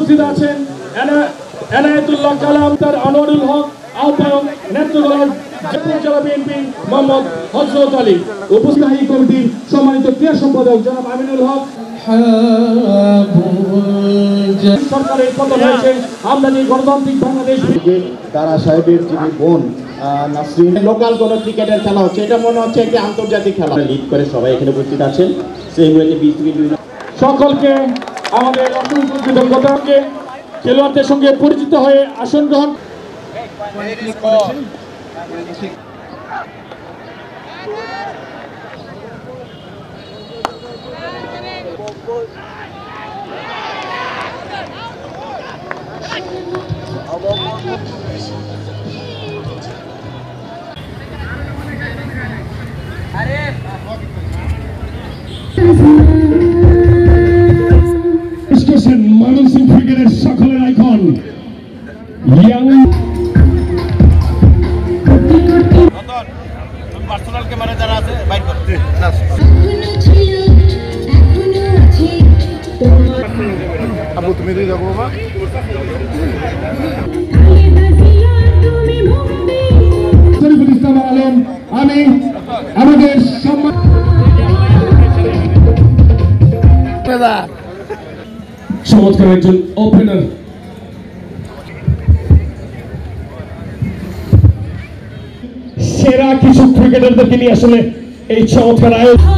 উপস্থিত আছেন এনায়েতুল্লাহ কালাম, তার আনোয়ারুল হক আহ্বায়ক, নেত্রকোনা জেলা বিএনপি মোহাম্মদ হযরত আলী, উপস্থায়ী কমিটির সম্মানিত ক্রিয়া সম্পাদক জনাব আমিনুল হক। সরকারের পতন হয়েছে, আমরা যে গণতান্ত্রিক বাংলাদেশ দারা সাহেবের যিনি বোন নাসরিন, লোকাল কোন ক্রিকেটের খেলা হচ্ছে, এটা মনে হচ্ছে একটি আন্তর্জাতিক খেলা। লিড করে সবাই এখানে উপস্থিত আছেন। সেই হয়েছে সকলকে আমাদের অসংখ্য কৃতজ্ঞতাকে খেলোয়াড়দের সঙ্গে পরিচিত হয়ে আসন গ্রহণ। ময়মনসিংহ ক্রিকেটের সকলের আইকন ইয়াং পার্সোনাল ক্যামেরা যারা আছে বাইক করতে আবু তুমি দিয়ে যাবো বাবা শরীফুল ইসলাম আলম, আমি আমাদের সম্মান চমৎকার একজন ওপেনার। সেরা কিছু ক্রিকেটারদেরকে নিয়ে আসলে এই চমৎকার আয়োজন।